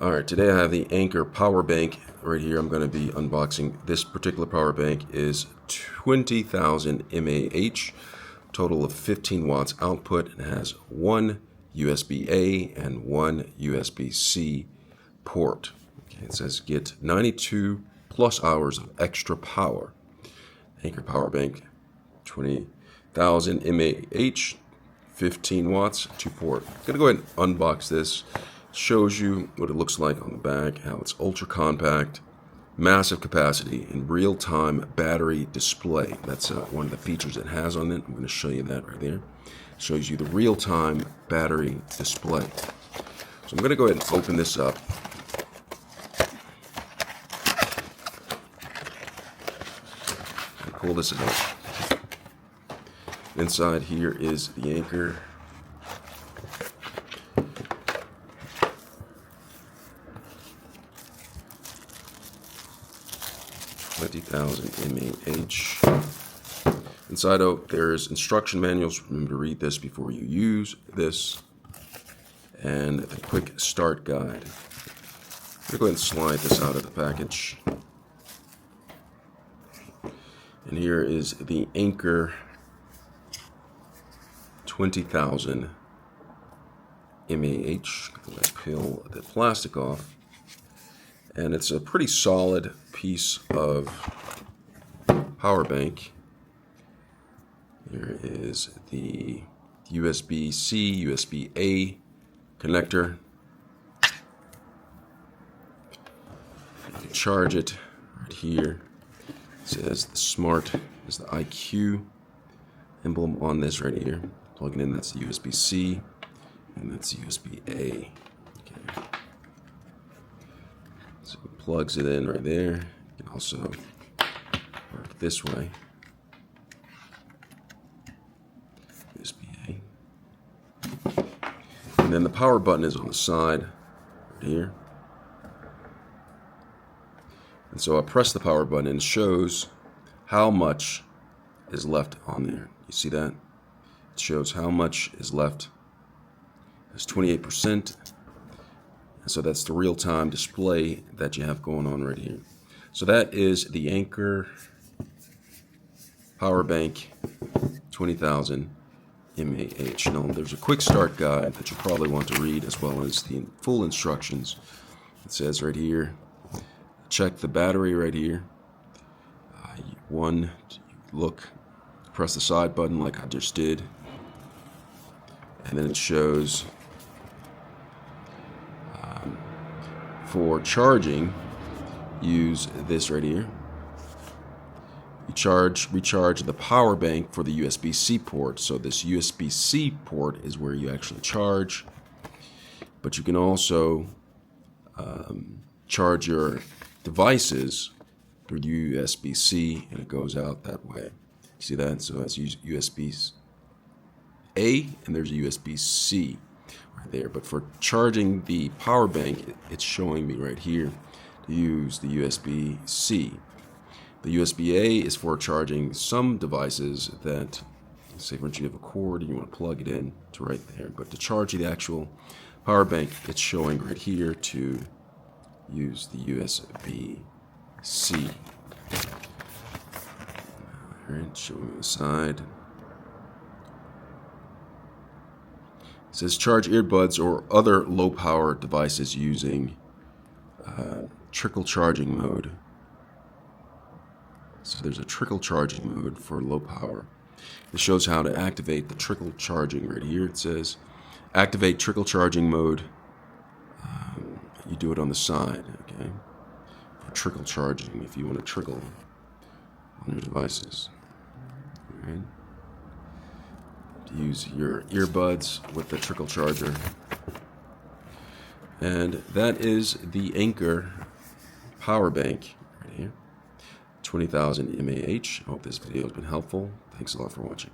Alright, today I have the Anker power bank right here. I'm going to be unboxing. This particular power bank is 20,000 mAh, total of 15 watts output, and has one USB-A and one USB-C port. Okay, it says get 92 plus hours of extra power. Anker power bank, 20,000 mAh, 15 watts, 2 port. I'm going to go ahead and unbox this. Shows you what it looks like on the back, how it's ultra compact, massive capacity, and real-time battery display. That's one of the features it has on it. I'm going to show you that right there. Shows you the real-time battery display. So I'm going to go ahead and open this up. And pull this out. Inside here is the Anker. 20,000 mAh. Inside out there's instruction manuals. Remember to read this before you use this, and a quick start guide. I'm going to go ahead and slide this out of the package. And here is the Anker 20,000 mAh. Let's peel the plastic off. And it's a pretty solid piece of power bank. Here is the USB-C, USB-A connector. You can charge it right here. It says the Smart is the IQ emblem on this right here. Plug it in, that's the USB-C, and that's the USB-A. Okay. So it plugs it in right there. You can also work this way. USB-A. And then the power button is on the side right here. And so I press the power button and it shows how much is left on there. You see that? It shows how much is left. There's 28%. So that's the real-time display that you have going on right here. So that is the Anker power bank 20,000 mAh. Now there's a quick start guide that you probably want to read, as well as the full instructions. It says right here, check the battery right here. Press the side button like I just did, and then it shows for charging, use this right here. You recharge the power bank for the USB-C port. So this USB-C port is where you actually charge, but you can also charge your devices through USB-C, and it goes out that way. See that? So that's USB-A, and there's a USB-C right there. But for charging the power bank, it's showing me right here to use the USB-C. The USB-A is for charging some devices that, say for instance, you have a cord and you want to plug it in to right there. But to charge the actual power bank, it's showing right here to use the USB-C. Alright, showing the side. It says charge earbuds or other low power devices using trickle-charging mode. So there's a trickle-charging mode for low power. It shows how to activate the trickle-charging right here. It says activate trickle-charging mode. You do it on the side, okay? For trickle-charging, if you want to trickle on your devices. All right. Use your earbuds with the trickle charger. And that is the Anker power bank right here, 20,000 mAh. I hope this video has been helpful. Thanks a lot for watching.